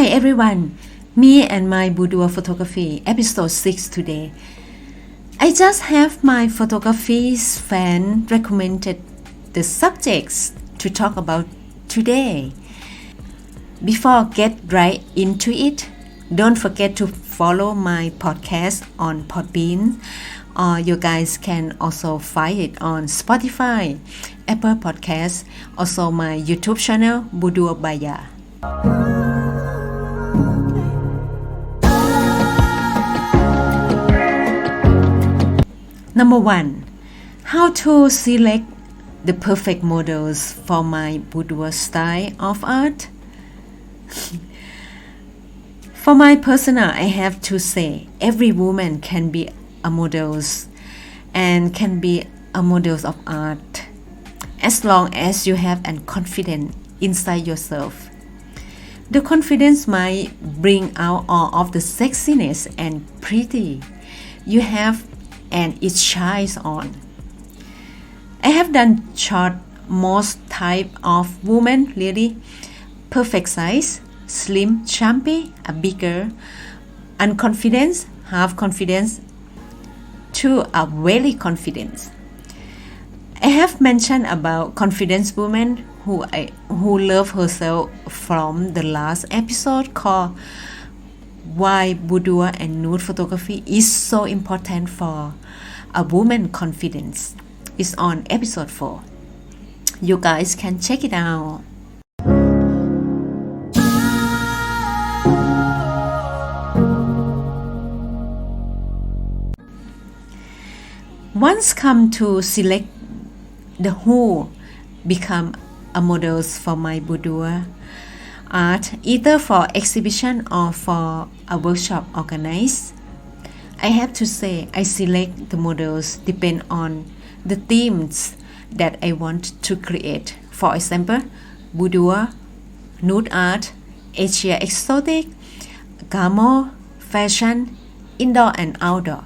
Hi everyone, me and my Boudoir Photography, episode 6 today. I just have my photography's fan recommended the subjects to talk about today. Before get right into it, don't forget to follow my podcast on Podbean, or you guys can also find it on Spotify, Apple Podcasts, also my YouTube channel Boudoir Baya. Number 1. How to select the perfect models for my boudoir style of art? For my personal, I have to say every woman can be a model and can be a model of art as long as you have an confidence inside yourself. The confidence might bring out all of the sexiness and pretty you have and it shines on. I have done shot most type of women, really perfect size, slim, chumpy, a bigger, unconfident, half confidence, to a very confident. I have mentioned about confident women who love herself from the last episode called Why Boudoir and Nude Photography is so important for a woman's confidence. It's on episode 4. You guys can check it out. Once come to select the who become a models for my boudoir art, either for exhibition or for a workshop organized, I have to say I select the models depend on the themes that I want to create. For example, boudoir, nude art, Asia exotic, gamo, fashion, indoor and outdoor.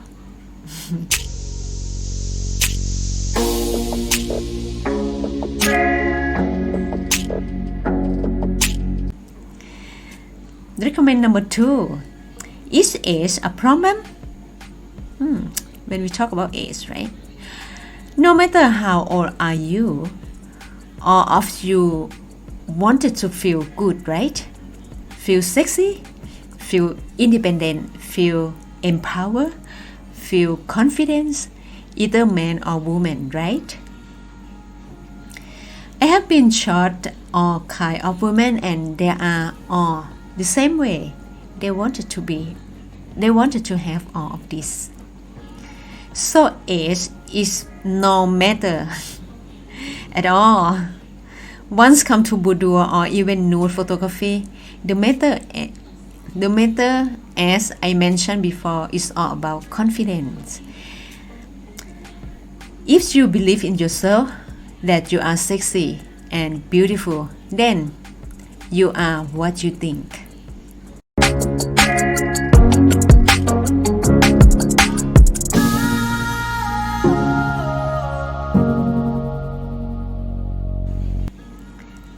Recommend number 2. Is age a problem? When we talk about age, right? No matter how old are you, all of you wanted to feel good, right? Feel sexy, feel independent, feel empowered, feel confident, either man or woman, right? I have been shot all kind of women and they are all the same way. They wanted to have all of this. So age is no matter at all. Once come to boudoir or even nude photography, the matter as I mentioned before is all about confidence. If you believe in yourself that you are sexy and beautiful, then you are what you think.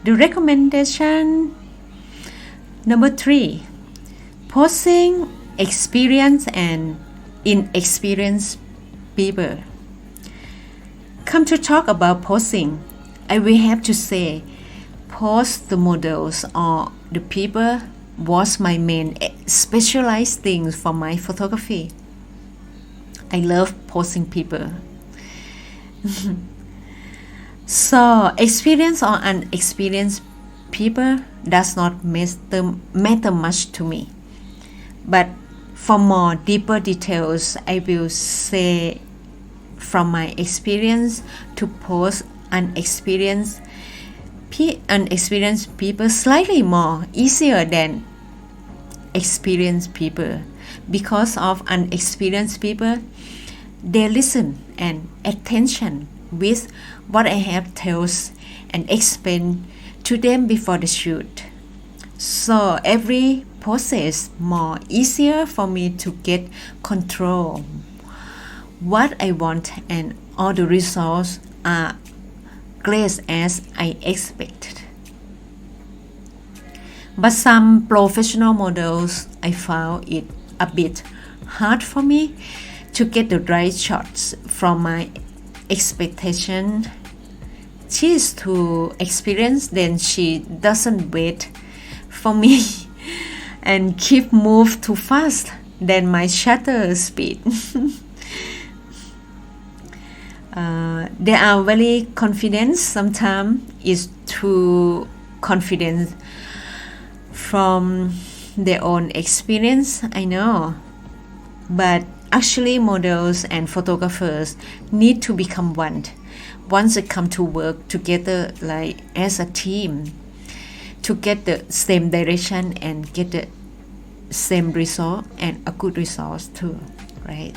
The recommendation number 3. Posing experienced and inexperienced people. Come to talk about posing, I will have to say pose the models or the people was my main specialized things for my photography. I love posing people. So experienced or unexperienced people does not matter much to me. But for more deeper details, I will say from my experience to pose unexperienced people slightly more easier than experienced people. Because of unexperienced people, they listen and attention with what I have told and explained to them before the shoot. So every process more easier for me to get control what I want and all the results are great as I expected. But some professional models, I found it a bit hard for me to get the right shots from my expectation. She is too experienced, then she doesn't wait for me and keep move too fast than my shutter speed. They are very confident. Sometimes it's too confident from their own experience, I know. But actually, models and photographers need to become one once they come to work together, like as a team, to get the same direction and get the same result and a good result too, right?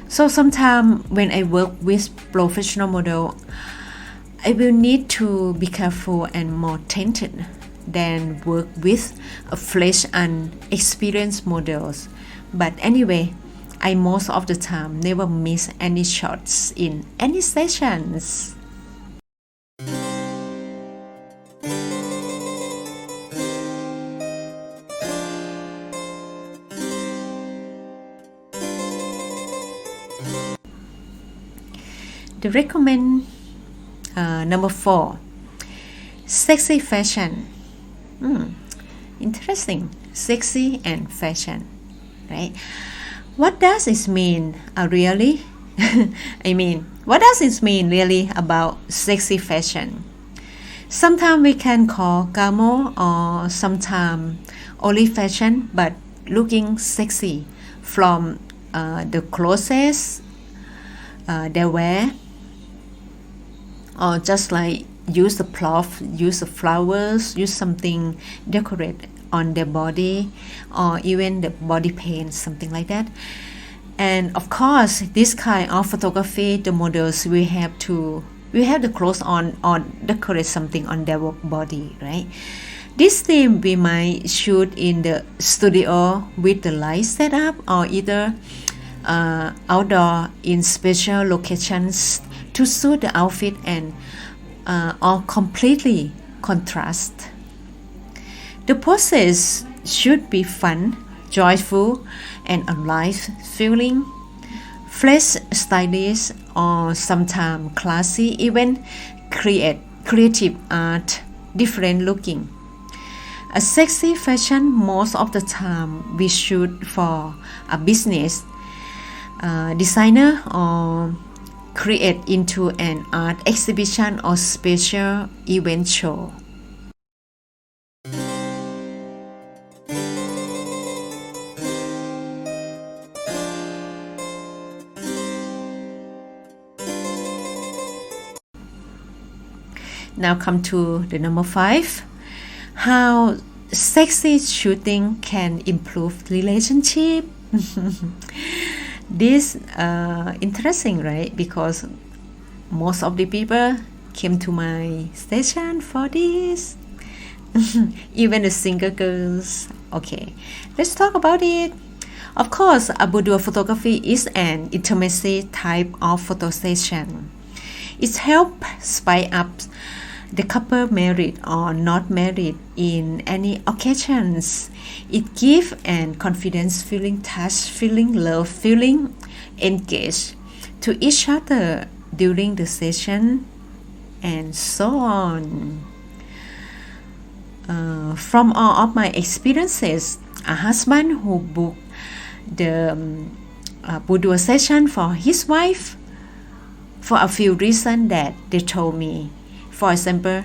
So sometimes when I work with professional model, I will need to be careful and more attentive than work with a fresh and experienced models. But anyway, I most of the time never miss any shots in any sessions. The recommend number 4, sexy fashion. Interesting, sexy and fashion, right? What does it mean really? What does it mean really about sexy fashion? Sometimes we can call glamour or sometimes only fashion, but looking sexy from the clothes they wear, or just like use the cloth, use the flowers, use something decorate on their body, or even the body paint, something like that. And of course, this kind of photography, the models will have the clothes on or decorate something on their body, right? This theme we might shoot in the studio with the light setup, or either outdoor in special locations to suit the outfit and or completely contrast. The poses should be fun, joyful, and alive feeling, fresh, stylish, or sometimes classy, even creative art, different looking. A sexy fashion most of the time we shoot for a business designer or create into an art exhibition or special event show. Now come to the number 5, how sexy shooting can improve relationship. This interesting, right? Because most of the people came to my station for this. Even the single girls. Okay, let's talk about it. Of course, a boudoir photography is an intimacy type of photo session. It helps spice up the couple married or not married in any occasions. It gives an confidence feeling, touch feeling, love feeling, engaged to each other during the session, and so on. From all of my experiences, a husband who booked the boudoir session for his wife for a few reasons that they told me. For example,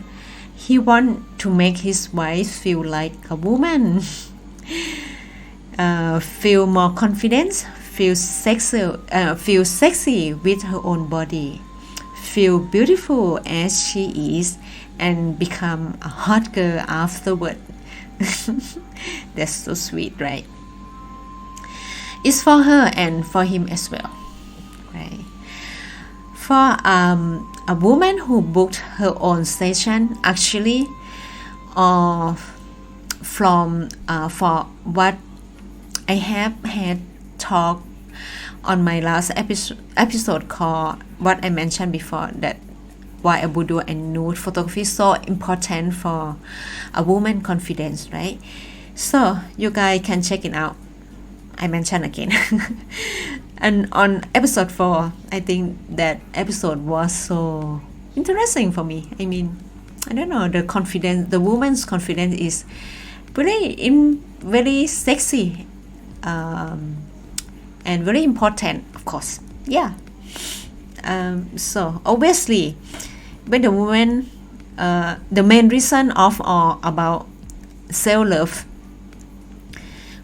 he wants to make his wife feel like a woman, feel more confident, feel sexy with her own body, feel beautiful as she is, and become a hot girl afterward. That's so sweet, right? It's for her and for him as well, right? For a woman who booked her own session, actually, from for what I have had talked on my last episode called what I mentioned before, that why a boudoir and nude photography is so important for a woman confidence, right? So you guys can check it out. I mentioned again. And on episode 4, I think that episode was so interesting for me. I mean, I don't know, the woman's confidence is very sexy, and very important, of course. Yeah. So obviously, when the woman, the main reason of or about self-love,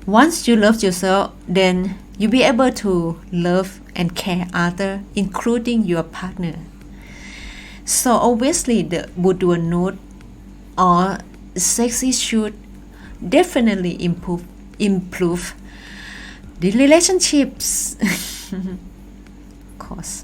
once you love yourself, then you'll be able to love and care others, including your partner. So obviously, the boudoir nude or sexy shoot definitely improve the relationships. Of course.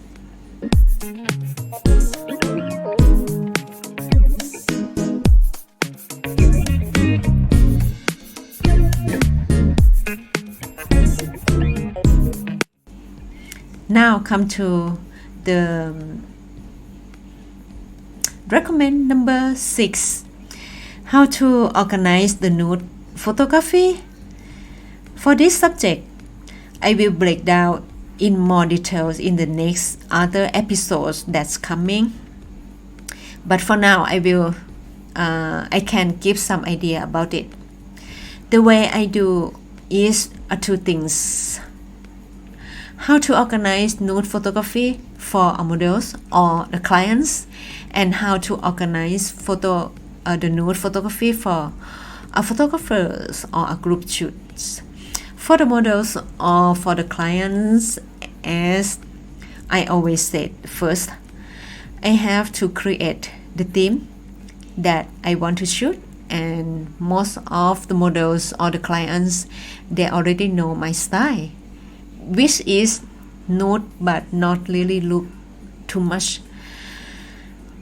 Now come to the recommend number 6, how to organize the nude photography. For this subject, I will break down in more details in the next other episodes that's coming. But for now, I can give some idea about it. The way I do is 2 things. How to organize nude photography for our models or the clients, and how to organize the nude photography for our photographers or a group shoots. For the models or for the clients, as I always said, first I have to create the theme that I want to shoot, and most of the models or the clients, they already know my style, which is nude but not really look too much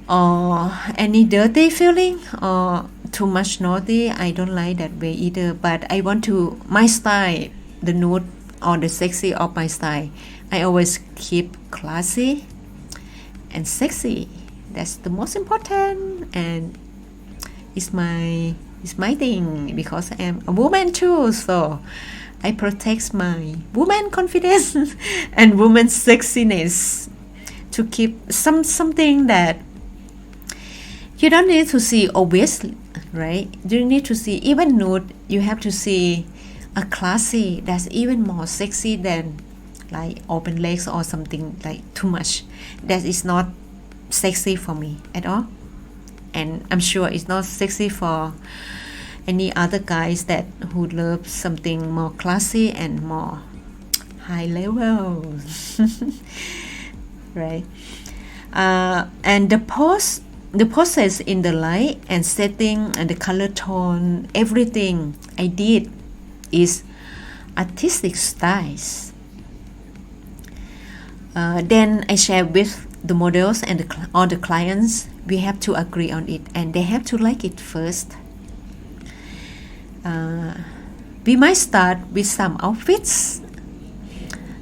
or any dirty feeling or too much naughty. I don't like that way either, but I want to, my style, the nude or the sexy of my style, I always keep classy and sexy. That's the most important, and it's my thing, because I am a woman too, so I protect my woman confidence and woman sexiness to keep something that you don't need to see obviously, right? You need to see even nude. You have to see a classy that's even more sexy than like open legs or something like too much. That is not sexy for me at all, and I'm sure it's not sexy for any other guys that who love something more classy and more high level. Right? And the process in the light and setting and the color tone, everything I did is artistic styles. Then I share with the models and all the clients. We have to agree on it, and they have to like it first. We might start with some outfits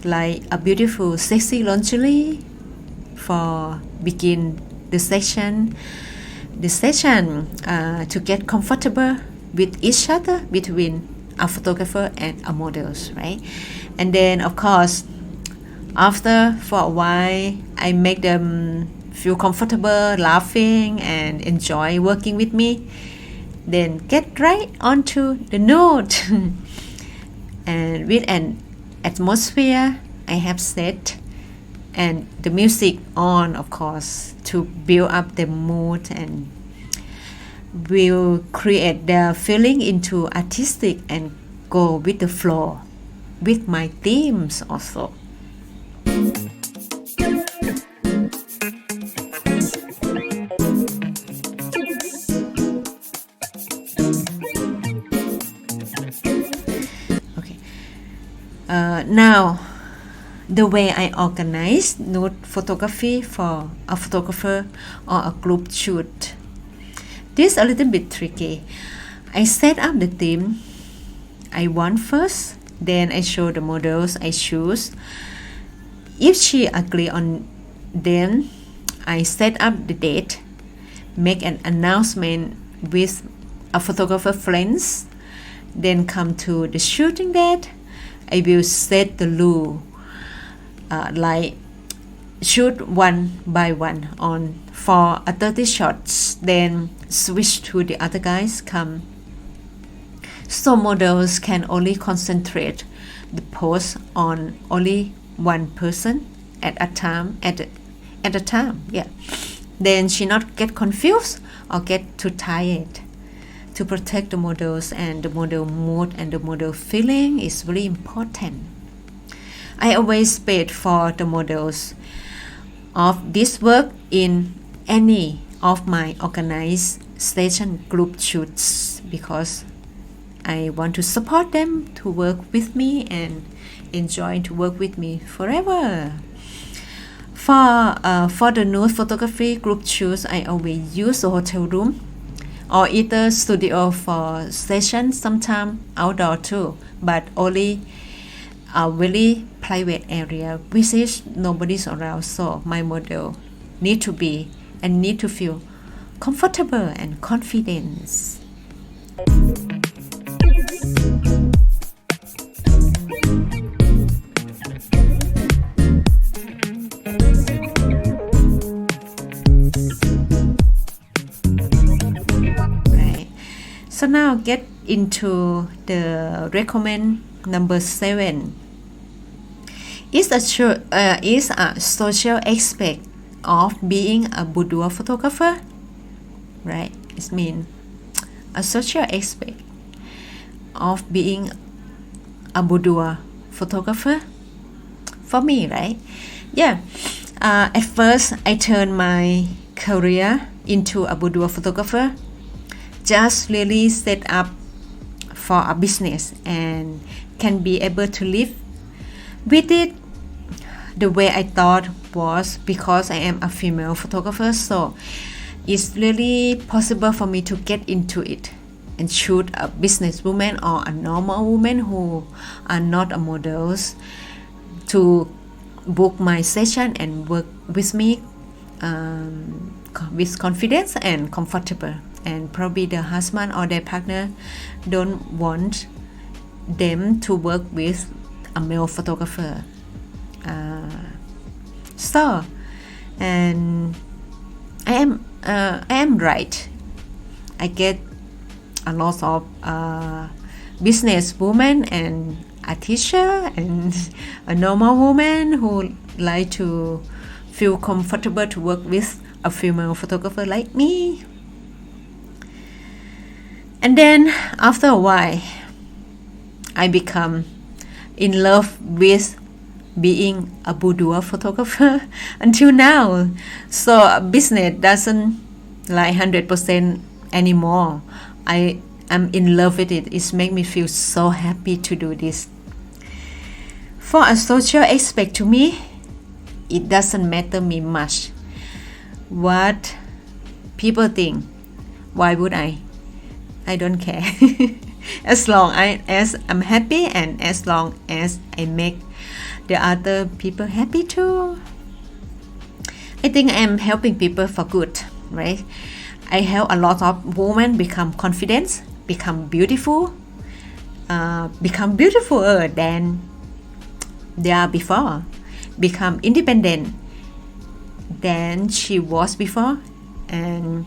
like a beautiful sexy lingerie for begin the session to get comfortable with each other between a photographer and a models, right? And then of course after, for a while, I make them feel comfortable laughing and enjoy working with me. Then get right onto the nude. And with an atmosphere I have set and the music on, of course, to build up the mood, and will create the feeling into artistic and go with the flow with my themes also. Now, the way I organize nude photography for a photographer or a group shoot, this is a little bit tricky. I set up the theme I want first, then I show the models I choose. If she agree on them, I set up the date, make an announcement with a photographer friends, then come to the shooting date. I will set the rule, like shoot one by one on for a 30 shots, then switch to the other guys come. So models can only concentrate the pose on only one person at a time, yeah. Then she not get confused or get too tired. To protect the models, and the model mood and the model feeling is very important. I always paid for the models of this work in any of my organized station group shoots because I want to support them to work with me and enjoy to work with me forever. For the nude photography group shoots, I always use a hotel room or either studio for sessions, sometimes outdoor too, but only a very private area which is nobody's around, so my model need to be and need to feel comfortable and confident. So now get into the recommend number 7. Is a social aspect of being a boudoir photographer, right? It means a social aspect of being a boudoir photographer for me, right? Yeah. At first, I turned my career into a boudoir photographer. Just really set up for a business and can be able to live with it the way I thought was because I am a female photographer, so it's really possible for me to get into it and shoot a businesswoman or a normal woman who are not a models to book my session and work with me with confidence and comfortable. And probably the husband or their partner don't want them to work with a male photographer. And I am right. I get a lot of business woman and a teacher and a normal woman who like to feel comfortable to work with a female photographer like me. And then after a while, I become in love with being a boudoir photographer until now. So business doesn't like 100% anymore. I am in love with it. It makes me feel so happy to do this. For a social aspect to me, it doesn't matter me much what people think. Why would I don't care. As long as I'm happy and as long as I make the other people happy too. I think I am helping people for good, right? I help a lot of women become confident, become beautiful, become beautifuler than they are before, become independent than she was before, and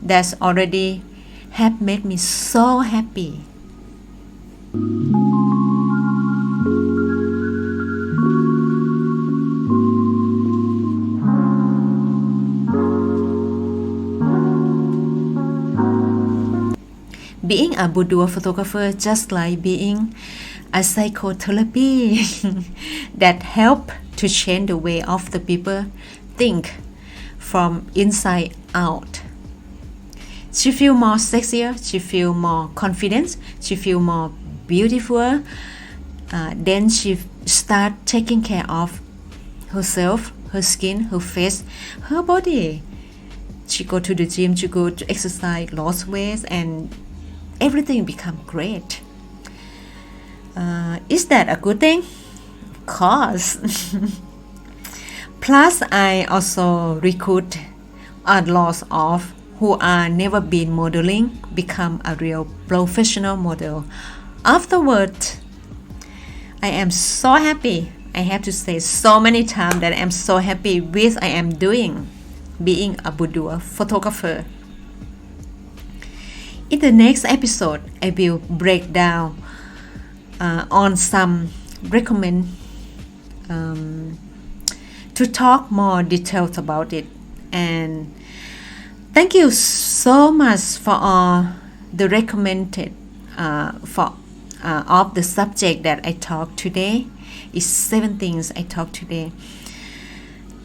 that's already have made me so happy. Being a boudoir photographer just like being a psychotherapy that help to change the way of the people think from inside out. She feel more sexier, she feel more confident, she feel more beautiful. Then she start taking care of herself, her skin, her face, her body. She go to the gym, she go to exercise, lost weight, and everything become great. Is that a good thing? Of course. Plus, I also recruit lots of who are never been modeling become a real professional model. Afterward, I am so happy. I have to say so many times that I am so happy with I am doing being a boudoir photographer. In the next episode, I will break down on some recommend to talk more details about it. And thank you so much for all the recommended of the subject that I talked today. It's 7 things I talked today.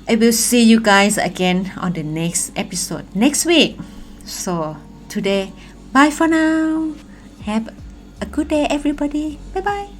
I will see you guys again on the next episode next week. So today, bye for now. Have a good day, everybody. Bye bye.